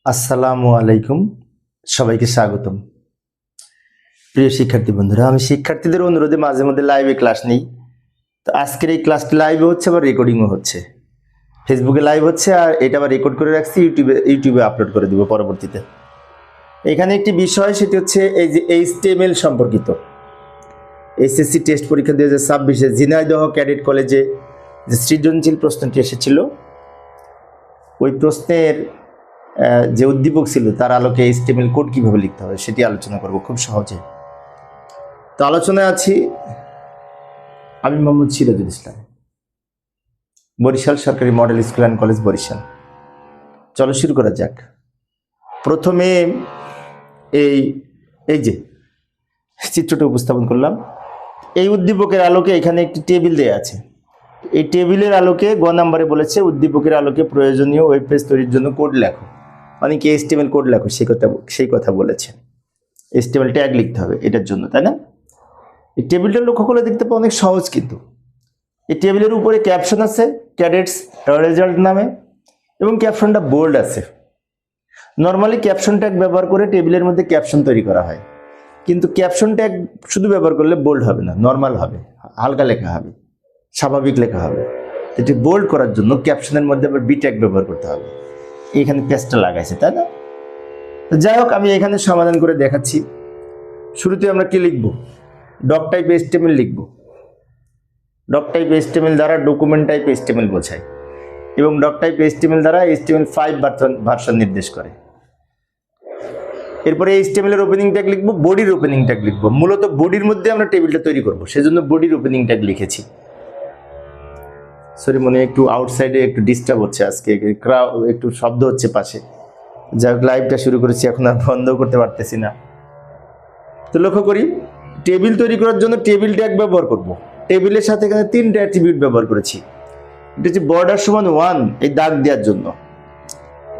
আসসালামু আলাইকুম, সবাইকে স্বাগতম। প্রিয় শিক্ষার্থী বন্ধুরা, আমি শিক্ষার্থীদের অনুরোধে মাঝে মধ্যে লাইভে ক্লাস নিই। তো আজকের এই ক্লাসটি লাইভে হচ্ছে, আবার রেকর্ডিংও হচ্ছে। ফেসবুকে লাইভ হচ্ছে, আর এটা আবার রেকর্ড করে রাখছি, ইউটিউবে আপলোড করে দিব পরবর্তীতে। এখানে একটি বিষয়, সেটি হচ্ছে এই যে HTML সম্পর্কিত। এসএসসি টেস্ট পরীক্ষা 2026-এ ঝিনাইদহ ক্যাডেট কলেজে যে সৃজনশীল প্রশ্নটি এসেছিল, ওই প্রশ্নের যে উদ্দীপক ছিল তার আলোকে HTML কোড কীভাবে লিখতে হবে সেটি আলোচনা করব খুব সহজে। তো আলোচনায় আছি আমি মোহাম্মদ সিরাজুল ইসলাম, বরিশাল সরকারি model school and college Barishal. চলো শুরু করা যাক। প্রথমে এই যে চিত্রটা উপস্থাপন করলাম, এই উদ্দীপকের আলোকে এখানে একটি টেবিল দেয়া আছে। এই টেবিলের আলোকে গ নাম্বারে বলেছে উদ্দীপকের আলোকে প্রয়োজনীয় ওয়েব পেজ তৈরির জন্য কোড লেখো। অনেকে HTML কোড লেখো, সেই কথা বলেছে। HTML ট্যাগ লিখতে হবে এটার জন্য, তাই না? এই টেবিলটা লক্ষ্য করে দেখতে পাবো অনেক সহজ, কিন্তু এই টেবিলের উপরে ক্যাপশন আছে ক্যাডেটস রেজাল্ট নামে, এবং ক্যাপশনটা বোল্ড আছে। নর্মালি ক্যাপশন ট্যাগ ব্যবহার করে টেবিলের মধ্যে ক্যাপশন তৈরি করা হয়, কিন্তু ক্যাপশন ট্যাগ শুধু ব্যবহার করলে বোল্ড হবে না, নর্মাল হবে, হালকা লেখা হবে, স্বাভাবিক লেখা হবে। এটি বোল্ড করার জন্য ক্যাপশনের মধ্যে আবার বি ট্যাগ ব্যবহার করতে হবে। এখানে পেজটা লাগাইছে, তাই না? তো যাই হোক, আমি এখানে সমাধান করে দেখাচ্ছি। শুরুতে আমরা কি লিখব? ডক টাইপ HTML লিখব। ডক টাইপ HTML দ্বারা ডকুমেন্ট টাইপ HTML বোঝায়, এবং ডক টাইপ HTML দ্বারা HTML5 ভার্সন নির্দেশ করে। এরপরে HTML এর ওপেনিং ট্যাগ লিখব, বডির ওপেনিং ট্যাগ লিখব। মূলত বডির মধ্যে আমরা টেবিলটা তৈরি করব, সেজন্য বডির ওপেনিং ট্যাগ লিখেছি। সরি, মনে একটু আউটসাইডে একটু ডিস্টার্ব হচ্ছে, আজকে একটু শব্দ হচ্ছে পাশে। যাই হোক, লাইভটা শুরু করেছি, এখন আর বন্ধ করতে পারতেছি না। তো লক্ষ্য করি, টেবিল তৈরি করার জন্য টেবিল ট্যাগ ব্যবহার করব। টেবিলের সাথে এখানে 3টা অ্যাট্রিবিউট ব্যবহার করেছি। এটা হচ্ছে বর্ডার সমান 1, এই দাগ দেওয়ার জন্য।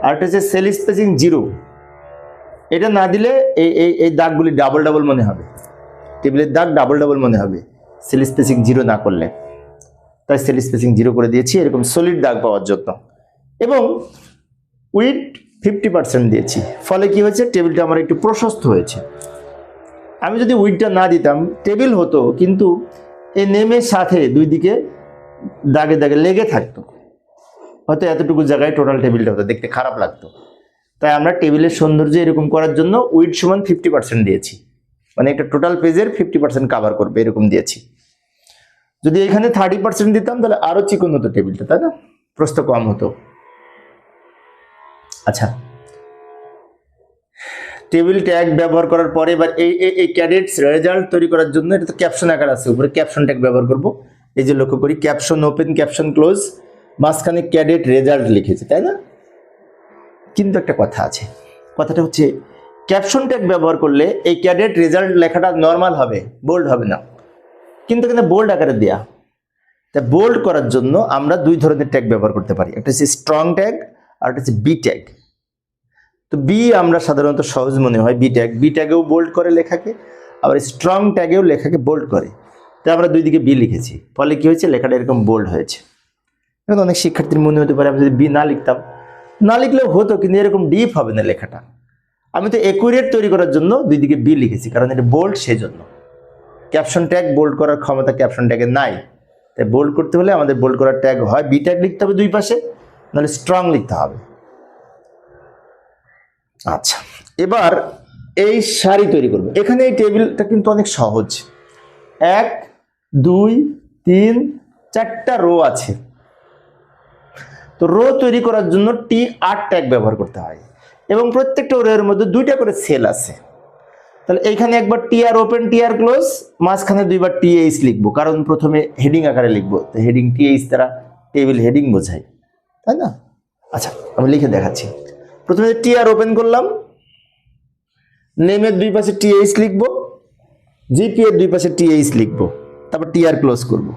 আর এটা হচ্ছে সেল স্পেসিং 0, এটা না দিলে এই দাগগুলি ডাবল ডাবল মনে হবে, টেবিলের দাগ ডাবল ডাবল মনে হবে সেল স্পেসিং 0 না করলে। তাই সেল স্পেসিং 0 করে দিয়েছি, এরকম সলিড দাগ পাওয়ার জন্য। এবং উইড 50% দিয়েছি, ফলে কি হয়েছে, টেবিলটা আমার একটু প্রশস্ত হয়েছে। আমি যদি উইডটা না দিতাম টেবিল হতো, কিন্তু এই নেমের সাথে দুই দিকে দাগে দাগে লেগে থাকতো, হয়তো এতটুকু জায়গায় টোটাল টেবিলটা হতো, দেখতে খারাপ লাগতো। তাই আমরা টেবিলের সৌন্দর্য এরকম করার জন্য উইড সমান 50% দিয়েছি, মানে একটা টোটাল পেজের 50% কাভার করবে, এরকম দিয়েছি। যদি এখানে 30% দিতাম তাহলে আরো চিকন হতো টেবিলটা, তাই না? প্রস্থ কম হতো। আচ্ছা, টেবিল ট্যাগ ব্যবহার করার পরে এবার এই ক্যাডেটস রেজাল্ট তৈরি করার জন্য, এটা তো ক্যাপশন আকার আছে, উপরে ক্যাপশন ট্যাগ ব্যবহার করব। এই যে লক্ষ্য করি, ক্যাপশন ওপেন, ক্যাপশন ক্লোজ, মাঝখানে ক্যাডেট রেজাল্ট লিখেছে, তাই না? কিন্তু একটা কথা আছে, কথাটা হচ্ছে ক্যাপশন ট্যাগ ব্যবহার করলে এই ক্যাডেট রেজাল্ট লেখাটা নর্মাল হবে, বোল্ড হবে না, কিন্তু এখানে বোল্ড আকারে দেয়া। তাই বোল্ড করার জন্য আমরা 2 ধরনের ট্যাগ ব্যবহার করতে পারি, একটা হচ্ছে স্ট্রং ট্যাগ আর একটা হচ্ছে বি ট্যাগ। তো বি আমরা সাধারণত সহজ মনে হয়, বি ট্যাগেও বোল্ড করে লেখাকে, আবার স্ট্রং ট্যাগেও লেখাকে বোল্ড করে। তাই আমরা দুই দিকে বি লিখেছি, ফলে কি হয়েছে, লেখাটা এরকম বোল্ড হয়েছে। এখন অনেক শিক্ষার্থীর মনে হতে পারে আমি যদি বি না লিখতাম, না লিখলেও হতো, কিন্তু এরকম ডিপ হবে না লেখাটা। আমি তো একুরেট তৈরি করার জন্য দুই দিকে বি লিখেছি, কারণ এটা বোল্ড, সেই জন্য। ক্যাপশন ট্যাগ বোল্ড করার ক্ষমতা ক্যাপশন ট্যাগের নাই, তাই বোল্ড করতে হলে আমাদের বোল্ড করার ট্যাগ হয় বি ট্যাগ লিখতে হবে দুই পাশে, নাহলে স্ট্রং লিখতে হবে। আচ্ছা, এবার এই সারি তৈরি করবে। এখানে এই টেবিলটা কিন্তু অনেক সহজ, 1 2 3 4টা রো আছে। তো রো তৈরি করার জন্য TR ট্যাগ ব্যবহার করতে হয়, এবং প্রত্যেকটা রো এর মধ্যে 2টা করে সেল আছে। তাহলে এইখানে একবার TR ওপেন, TR ক্লোজ, মাঝখানে 2বার TH লিখবো, কারণ প্রথমে হেডিং আকারে লিখবো, তো হেডিং TH দ্বারা টেবিল হেডিং বোঝায়, তাই না? আচ্ছা, আমি লিখে দেখাচ্ছি। প্রথমে TR ওপেন করলাম, নেমের দুই পাশে TH লিখবো, GP এর দুই পাশে TH লিখবো, তারপর TR ক্লোজ করব।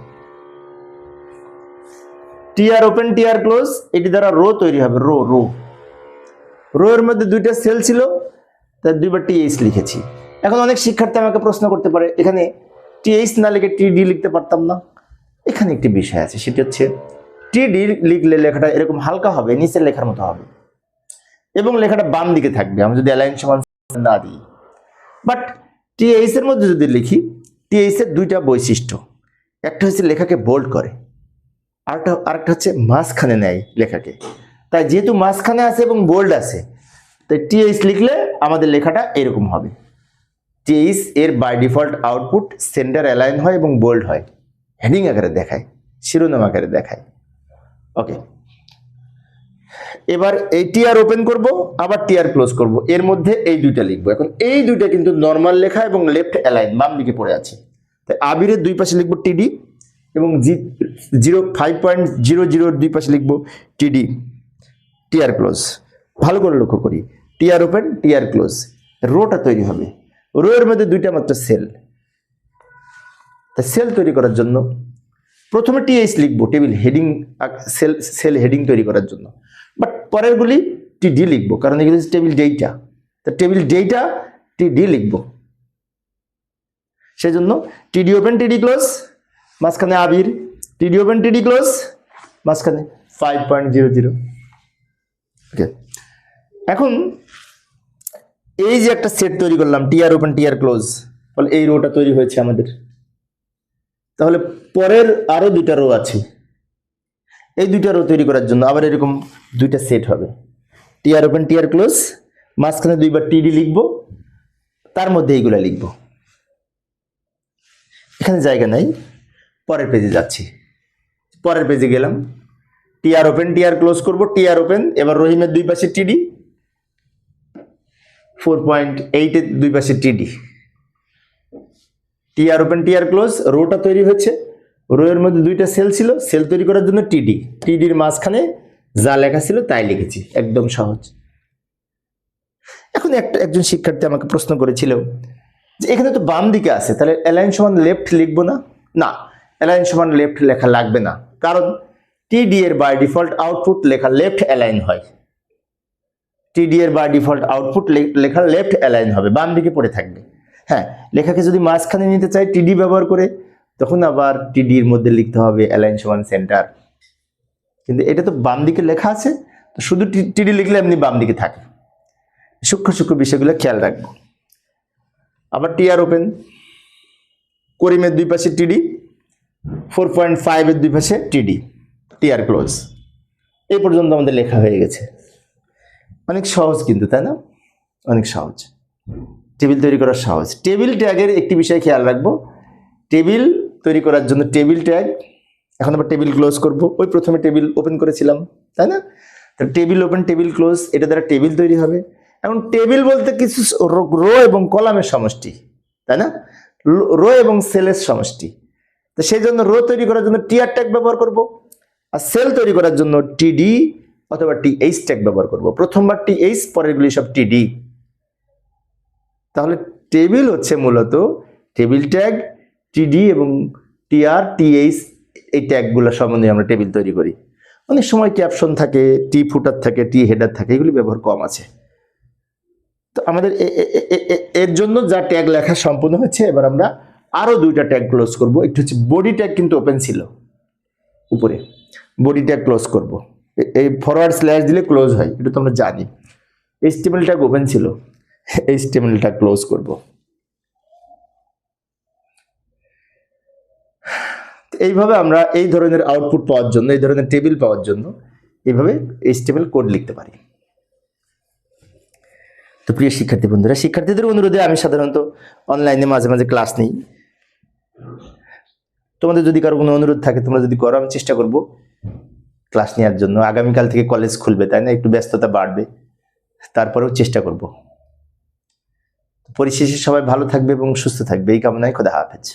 TR ওপেন, TR ক্লোজ, এটি দ্বারা রো তৈরি হবে, রো এর মধ্যে 2টা সেল ছিল, তাই 2বার TH লিখেছি। এখন অনেক শিক্ষার্থী আমাকে প্রশ্ন করতে পারে, এখানে TH না লিখে TD লিখতে পারতাম না? এখানে একটি বিষয় আছে, সেটি হচ্ছে TD লিখলে লেখাটা এরকম হালকা হবে, নিচের লেখার মতো হবে, এবং লেখাটা বাম দিকে থাকবে আমরা যদি অ্যালাইন সমান না দিই। বাট টিএইচ এর মধ্যে যদি লিখি, টিএইচ এর দুইটা বৈশিষ্ট্য, একটা হচ্ছে লেখাকে বোল্ড করে, আরেকটা হচ্ছে মাঝখানে নেয় লেখাকে। তাই যেহেতু মাঝখানে আছে এবং বোল্ড আছে, তাই টিএইচ লিখলে আমাদের লেখাটা এরকম হবে। টিএইচ এর by default output center align হয় এবং বোল্ড হয়, হেডিং আকারে দেখায়, শিরোনাম আকারে দেখায়। ওকে, এবার এই টিআর ওপেন করব, আবার টিআর ক্লোজ করব, এর মধ্যে এই দুইটা লিখবো। এখন এই দুইটা কিন্তু নর্মাল লেখা এবং লেফট অ্যালাইন, বাম দিকে পড়ে আছে। তাই আবিরের দুই পাশে লিখবো টিডি এবং 5.00 দুই পাশে লিখবো টিডি, টিআর ক্লোজ। ভালো করে লক্ষ্য করি, টিআর ওপেন টিআর ক্লোজ, রোটা তৈরি হবে। রো এর মধ্যে দুইটা মাত্র সেল, তাই সেল তৈরি করার জন্য প্রথমে টিএইচ লিখবো, টেবিল হেডিং, সেল হেডিং তৈরি করার জন্য। বাট পরেরগুলি টিডি লিখবো, কারণ এগুলি টেবিল ডেটা, তা টেবিল ডেটা টিডি লিখবো। সেই জন্য টিডি ওপেন টিডি ক্লোজ, মাঝখানে আবির, টিডি ওপেন টিডি ক্লোজ, মাঝখানে 5.00। ওকে, এখন এই যে একটা সেট তৈরি করলাম টিআর ওপেন টিআর ক্লোজ, ফলে এই রোটা তৈরি হয়েছে আমাদের। তাহলে পরের আরো দুইটা রো আছে, এই দুইটা রো তৈরি করার জন্য আবার এরকম দুইটা সেট হবে, টিআর ওপেন টিআর ক্লোজ, মাঝখানে দুইবার টিডি লিখবো, তার মধ্যে এইগুলা লিখবো। এখানে জায়গা নাই, পরের পেজে যাচ্ছি। পরের পেজে গেলাম, টিআর ওপেন টিআর ক্লোজ করব, টিআর ওপেন, এবার রহিমের দুই পাশে টিডি, 4.8 এর দুই পাশে TD, TR open TR close, রোটা তৈরি হচ্ছে। রো এর মধ্যে দুইটা সেল ছিল, সেল তৈরি করার জন্য টিডি, টিডির মাঝখানে যা লেখা ছিল তাই লিখেছি, একদম সহজ। এখন একজন শিক্ষার্থী আমাকে প্রশ্ন করেছিল যে এখানে তো বাম দিকে আছে, তাহলে অ্যালাইন সমান লেফট লিখবো না? না, অ্যালাইন সমান লেফট লেখা লাগবে না, কারণ টিডি এর বাই ডিফল্ট আউটপুট লেখা লেফট অ্যালাইন হয়। টিডি এর বাই ডিফল্ট আউটপুট লেখা লেফট অ্যালাইন হবে, বাম দিকে পড়ে থাকবে। হ্যাঁ, লেখাকে যদি মাঝখানে নিতে চাই টিডি ব্যবহার করে, তখন আবার টিডির মধ্যে লিখতে হবে অ্যালাইন সমান সেন্টার। কিন্তু এটা তো বাম দিকে লেখা আছে, তো শুধু টিডি লিখলে এমনি বাম দিকে থাকে। সূক্ষ্ম সূক্ষ্ম বিষয়গুলো খেয়াল রাখবো। আবার টিআর ওপেন, করিমের দুই পাশে টিডি, 4.5 এর দুই পাশে টিডি, টিআর ক্লোজ। এই পর্যন্ত আমাদের লেখা হয়ে গেছে। অনেক সহজ কিন্তু, তাই না? অনেক সহজ, টেবিল তৈরি করা সহজ। টেবিল ট্যাগের একটি বিষয় খেয়াল রাখবো, টেবিল তৈরি করার জন্য টেবিল ট্যাগ, এখন আবার টেবিল ক্লোজ করব, ওই প্রথমে টেবিল ওপেন করেছিলাম, তাই না? টেবিল ওপেন টেবিল ক্লোজ, এটা দ্বারা টেবিল তৈরি হবে। এখন টেবিল বলতে কিছু রো এবং কলামের সমষ্টি, তাই না? রো এবং সেলের সমষ্টি। তো সেই জন্য রো তৈরি করার জন্য টিআর ট্যাগ ব্যবহার করব, আর সেল তৈরি করার জন্য টিডি অথবা টিএইচ ট্যাগ ব্যবহার করব। প্রথমবার টিএইচ, পরেরগুলি সব টিডি। তাহলে টেবিল হচ্ছে মূলত টেবিল ট্যাগ, টিডি এবং টিআর টিএইচ, এই ট্যাগগুলো সম্বন্ধে আমরা টেবিল তৈরি করি। অনেক সময় ক্যাপশন থাকে, টি ফুটার থাকে, টি হেডার থাকে, এগুলি ব্যবহার কম আছে। তো আমাদের এর জন্য যা ট্যাগ লেখা সম্পূর্ণ হচ্ছে। এবার আমরা আরো দুইটা ট্যাগ ক্লোজ করব। একটু হচ্ছে বডি ট্যাগ, কিন্তু ওপেন ছিল উপরে, বডি ট্যাগ ক্লোজ করব। এই ফরওয়ার্ড স্ল্যাশ দিলে ক্লোজ হয়, এটা তো আমরা জানি। এইচটিএমএল ট্যাগ ওপেন ছিল, এইচটিএমএল ট্যাগ ক্লোজ করব। এইভাবে আমরা এই ধরনের আউটপুট পাওয়ার জন্য, এই ধরনের টেবিল পাওয়ার জন্য এইভাবে এইচটিএমএল কোড লিখতে পারি। তো প্রিয় শিক্ষার্থী বন্ধুরা, শিক্ষার্থীদের অনুরোধে আমি সাধারণত অনলাইনে মাঝে মাঝে ক্লাস নিই। তোমাদের যদি কারো কোনো অনুরোধ থাকে, তোমরা যদি করো, আমি চেষ্টা করব ক্লাস নেওয়ার জন্য। আগামীকাল থেকে কলেজ খুলবে, তাই না? একটু ব্যস্ততা বাড়বে, তারপরেও চেষ্টা করব। পরিশেষে সবাই ভালো থাকবে এবং সুস্থ থাকবে, এই কামনায় খোদা হাফেজ।